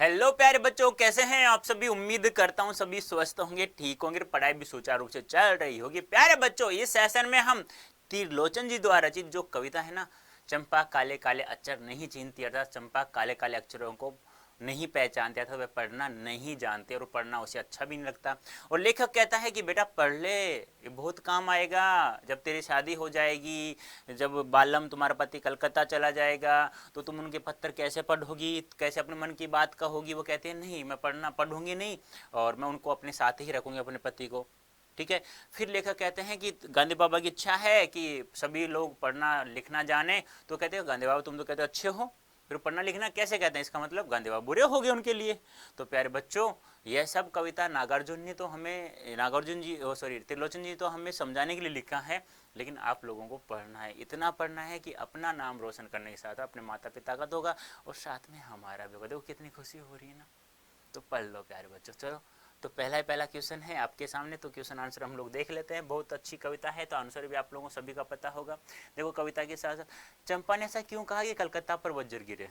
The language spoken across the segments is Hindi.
हेलो प्यारे बच्चों, कैसे हैं आप सभी। उम्मीद करता हूँ सभी स्वस्थ होंगे, ठीक होंगे, पढ़ाई भी सुचारू रूप से चल रही होगी। प्यारे बच्चों, इस सेशन में हम त्रिलोचन जी द्वारा रचित जो कविता है ना, चंपा काले काले अक्षर नहीं चिन्हती, अर्थात चंपा काले काले अक्षरों को नहीं पहचानते अथवा वह पढ़ना नहीं जानते और पढ़ना उसे अच्छा भी नहीं लगता। और लेखक कहता है कि बेटा पढ़ ले, ये बहुत काम आएगा जब तेरी शादी हो जाएगी, जब बालम तुम्हारा पति कलकत्ता चला जाएगा तो तुम उनके पत्र कैसे पढ़ोगी, कैसे अपने मन की बात कहोगी। वो कहते हैं नहीं, मैं पढ़ूंगी नहीं और मैं उनको अपने साथ ही रखूंगी, अपने पति को। ठीक है। फिर लेखक कहते हैं कि गांधी बाबा की इच्छा है कि सभी लोग पढ़ना लिखना जाने। तो कहते हैं गांधी बाबा तुम तो कहते हो अच्छे हो, फिर पढ़ना लिखना कैसे कहते हैं, इसका मतलब गांधी बाबा बुरे हो गए उनके लिए। तो प्यारे बच्चों, यह सब कविता नागार्जुन जी सॉरी त्रिलोचन जी तो हमें समझाने के लिए लिखा है, लेकिन आप लोगों को पढ़ना है, इतना पढ़ना है कि अपना नाम रोशन करने के साथ अपने माता पिता का तो होगा और साथ में हमारा भी होगा। देखो कितनी खुशी हो रही है ना। तो पढ़ लो प्यारे बच्चों। चलो, तो पहला क्वेश्चन है आपके सामने, तो क्वेश्चन आंसर हम लोग देख लेते हैं। बहुत अच्छी कविता है तो आंसर भी आप लोगों सभी का पता होगा। देखो कविता के साथ, चंपा ने ऐसा क्यों कहा कि कलकत्ता पर वज्र गिरे।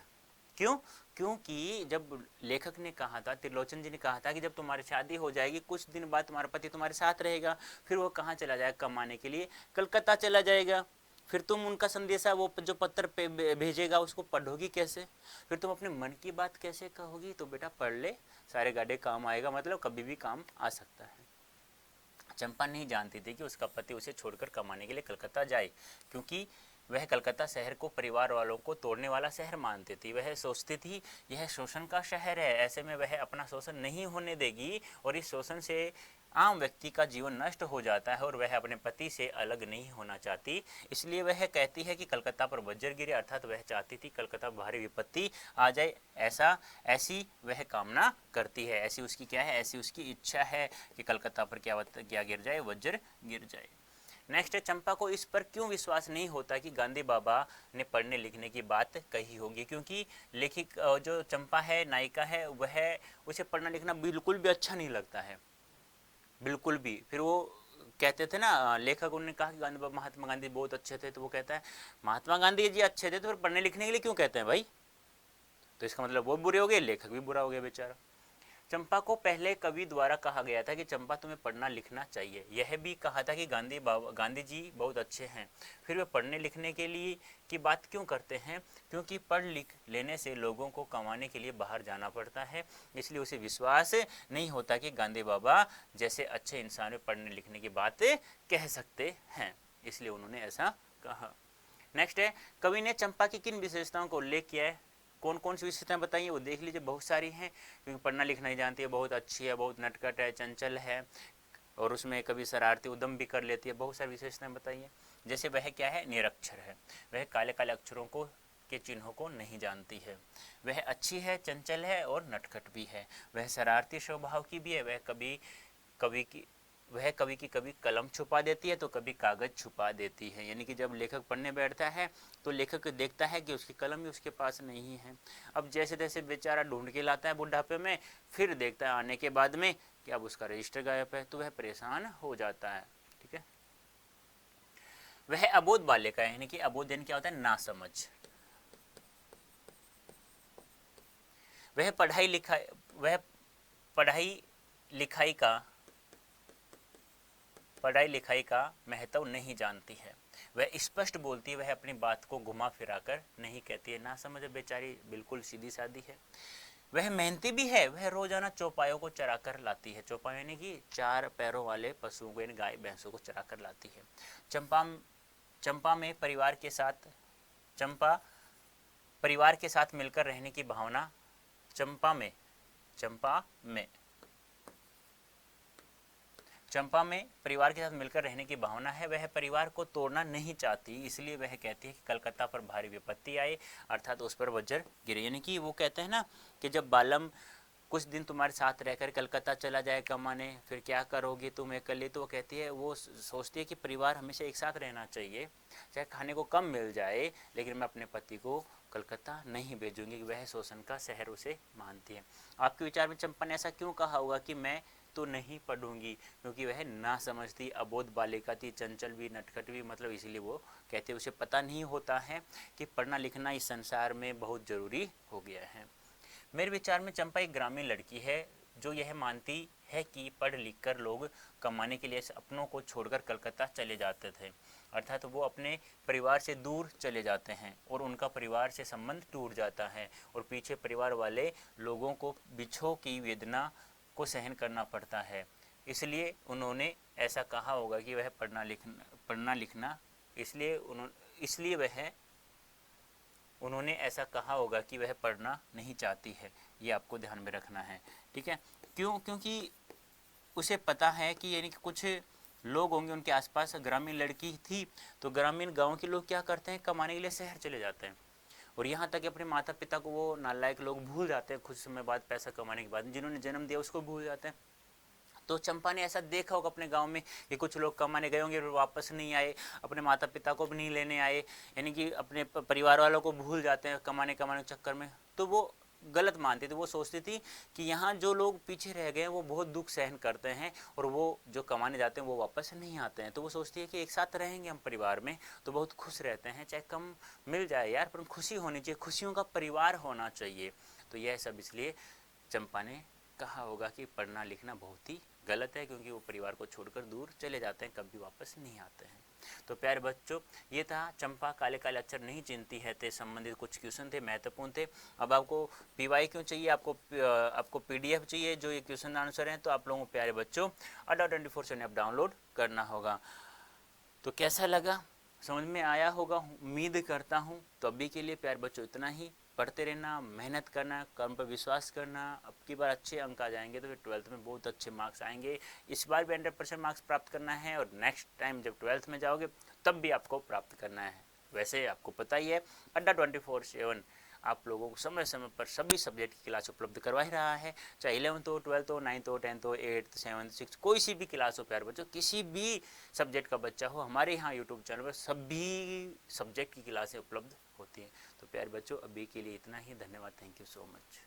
क्यों? क्योंकि जब लेखक ने कहा था, त्रिलोचन जी ने कहा था कि जब तुम्हारी शादी हो जाएगी कुछ दिन बाद तुम्हारा पति तुम्हारे साथ रहेगा, फिर वो कहाँ चला जाएगा कमाने के लिए, कलकत्ता चला जाएगा। फिर तुम उनका संदेशा, वो जो पत्र पे भेजेगा उसको पढ़ोगी कैसे, फिर तुम अपने मन की बात कैसे कहोगी। तो बेटा पढ़ ले, सारे गाड़े काम आएगा, मतलब कभी भी काम आ सकता है। चंपा नहीं जानती थी कि उसका पति उसे छोड़कर कमाने के लिए कलकत्ता जाए, क्योंकि वह कलकत्ता शहर को परिवार वालों को तोड़ने वाला शहर मानती थी। वह सोचती थी यह शोषण का शहर है, ऐसे में वह अपना शोषण नहीं होने देगी और इस शोषण से आम व्यक्ति का जीवन नष्ट हो जाता है और वह अपने पति से अलग नहीं होना चाहती। इसलिए वह कहती है कि कलकत्ता पर वज्र गिरे, अर्थात वह चाहती थी कलकत्ता भारी विपत्ति आ जाए, ऐसी वह कामना करती है, ऐसी उसकी क्या है, ऐसी उसकी इच्छा है कि कलकत्ता पर क्या गिर जाए, वज्र गिर जाए। नेक्स्ट है, चंपा को इस पर क्यों विश्वास नहीं होता कि गांधी बाबा ने पढ़ने लिखने की बात कही होगी। क्योंकि लेखिक जो चंपा है, नायिका है, वह उसे पढ़ना लिखना बिल्कुल भी अच्छा नहीं लगता है, बिल्कुल भी। फिर वो कहते थे ना, लेखक उन्होंने कहा कि गांधी बाबा महात्मा गांधी बहुत अच्छे थे, तो वो कहता है महात्मा गांधी जी अच्छे थे तो फिर पढ़ने लिखने के लिए क्यों कहते हैं भाई। तो इसका मतलब वो बुरे हो गए, लेखक भी बुरा हो गया बेचारा। चंपा को पहले कवि द्वारा कहा गया था कि चंपा तुम्हें पढ़ना लिखना चाहिए, यह भी कहा था कि गांधी जी बहुत अच्छे हैं, फिर वे पढ़ने लिखने के लिए की बात क्यों करते हैं। क्योंकि पढ़ लिख लेने से लोगों को कमाने के लिए बाहर जाना पड़ता है, इसलिए उसे विश्वास नहीं होता कि गांधी बाबा जैसे अच्छे इंसान में पढ़ने लिखने की बात कह सकते हैं, इसलिए उन्होंने ऐसा कहा। नेक्स्ट है, कवि ने चंपा की किन विशेषताओं का उल्लेख किया है। कौन कौन सी विशेषताएं बताइए, वो देख लीजिए, बहुत सारी हैं। क्योंकि पढ़ना लिखना नहीं जानती है, बहुत अच्छी है, बहुत नटखट है, चंचल है और उसमें कभी शरारती उद्यम भी कर लेती है। बहुत सारी विशेषताएं बताइए। जैसे वह क्या है, निरक्षर है, वह काले काले अक्षरों को के चिन्हों को नहीं जानती है, वह अच्छी है, चंचल है और नटखट भी है, वह शरारती स्वभाव की भी है, कवि की कवि की कभी कलम छुपा देती है तो कभी कागज छुपा देती है। यानी कि जब लेखक पढ़ने बैठता है तो लेखक देखता है कि उसकी कलम भी उसके पास नहीं है। अब जैसे तैसे बेचारा ढूंढ के लाता है बुढ़ापे में, फिर देखता है आने के बाद में कि अब उसका रजिस्टर गायब है, तो वह परेशान हो जाता है। ठीक है। वह अबोध बालिका है, यानी कि अबोध यानी क्या होता है, ना समझ। वह वह पढ़ाई लिखाई का पढ़ाई लिखाई का महत्व नहीं जानती है, वह स्पष्ट बोलती है, वह अपनी बात को घुमा फिरा कर नहीं कहती है। ना समझ बेचारी बिल्कुल सीधी सादी है। वह मेहनती भी है, वह रोजाना चौपायों को चरा कर लाती है। चौपाई यानी कि चार पैरों वाले पशुओं को, गाय भैंसों को चरा कर लाती है। चंपा चंपा में परिवार के साथ चंपा परिवार के साथ मिलकर रहने की भावना चंपा में चंपा में परिवार के साथ मिलकर रहने की भावना है, वह परिवार को तोड़ना नहीं चाहती, इसलिए वह कहती है कि कलकत्ता पर भारी विपत्ति आए, अर्थात उस पर वज्र गिरे। यानी कि वो कहते हैं ना कि जब बालम कुछ दिन तुम्हारे साथ रहकर कलकत्ता चला जाए कमाने, फिर क्या करोगी तुम अकेले। तो वो कहती है, वो सोचती है कि परिवार हमेशा एक साथ रहना चाहिए, चाहे खाने को कम मिल जाए, लेकिन मैं अपने पति को कलकत्ता नहीं भेजूंगी। वह शोषण का शहर उसे मानती है। आपके विचार में चंपा ने ऐसा क्यों कहा होगा कि मैं तो नहीं पढ़ूंगी, क्योंकि वह ना समझती, अबोध बालिका थी, चंचल भी, नटखट भी, मतलब इसीलिए वो कहते उसे पता नहीं होता है कि पढ़ना लिखना इस संसार में बहुत जरूरी हो गया है। मेरे विचार में चंपा एक ग्रामीण लड़की है जो यह मानती है कि पढ़ लिख कर लोग कमाने के लिए अपनों को छोड़कर कलकत्ता चले जाते थे, अर्थात वो अपने परिवार से दूर चले जाते हैं और उनका परिवार से संबंध टूट जाता है और पीछे परिवार वाले लोगों को बिछोह की वेदना को सहन करना पड़ता है। इसलिए उन्होंने ऐसा कहा होगा कि वह पढ़ना लिखना इसलिए उन्होंने ऐसा कहा होगा कि वह पढ़ना नहीं चाहती है। ये आपको ध्यान में रखना है, ठीक है। क्योंकि उसे पता है कि यानी कि कुछ लोग होंगे उनके आसपास, ग्रामीण लड़की थी तो ग्रामीण गांव के लोग क्या करते हैं, कमाने के लिए शहर चले जाते हैं और यहाँ तक कि अपने माता पिता को वो नालायक लोग भूल जाते हैं कुछ समय बाद, पैसा कमाने के बाद जिन्होंने जन्म दिया उसको भूल जाते हैं। तो चंपा ने ऐसा देखा होगा अपने गांव में कि कुछ लोग कमाने गए होंगे, वापस नहीं आए, अपने माता पिता को भी नहीं लेने आए, यानी कि अपने परिवार वालों को भूल जाते हैं कमाने के चक्कर में। तो वो गलत मानती थी, वो सोचती थी कि यहाँ जो लोग पीछे रह गए हैं वो बहुत दुख सहन करते हैं और वो जो कमाने जाते हैं वो वापस नहीं आते हैं। तो वो सोचती है कि एक साथ रहेंगे हम परिवार में तो बहुत खुश रहते हैं, चाहे कम मिल जाए यार पर खुशी होनी चाहिए, खुशियों का परिवार होना चाहिए। तो यह सब इसलिए चंपा ने कहा होगा कि पढ़ना लिखना बहुत ही गलत है, क्योंकि वो परिवार को छोड़कर दूर चले जाते हैं, कभी वापस नहीं आते हैं। तो प्यारे बच्चों, ये था चंपा काले काले अक्षर नहीं चिन्हती है ते संबंधित कुछ क्वेश्चन थे, महत्वपूर्ण थे। अब आपको पीवाई क्यों चाहिए, आपको पीडीएफ चाहिए जो ये क्वेश्चन आंसर हैं, तो आप लोगों को प्यारे बच्चों Adda24 से ऐप डाउनलोड करना होगा। तो कैसा लगा, समझ में आया होगा उम्मीद करता हूँ। तो अभी के लिए प्यारे बच्चों इतना ही, पढ़ते रहना, मेहनत करना, कर्म पर विश्वास करना। अब की बार अच्छे अंक आ जाएंगे तो फिर 12th में बहुत अच्छे मार्क्स आएंगे। इस बार भी 100% मार्क्स प्राप्त करना है और नेक्स्ट टाइम जब 12th में जाओगे तब भी आपको प्राप्त करना है। वैसे आपको पता ही है Adda24/7 आप लोगों को समय समय पर सभी सब्जेक्ट की क्लास उपलब्ध करवा ही रहा है, चाहे 11th हो, 12th हो, 9th हो, 10th हो, 8th, 7th, 6th, कोई सी भी क्लास हो प्यारे बच्चों, किसी भी सब्जेक्ट का बच्चा हो, हमारे यहाँ यूट्यूब चैनल पर सभी सब्जेक्ट की क्लासें उपलब्ध होती हैं। तो प्यारे बच्चों अभी के लिए इतना ही, धन्यवाद, थैंक यू सो मच।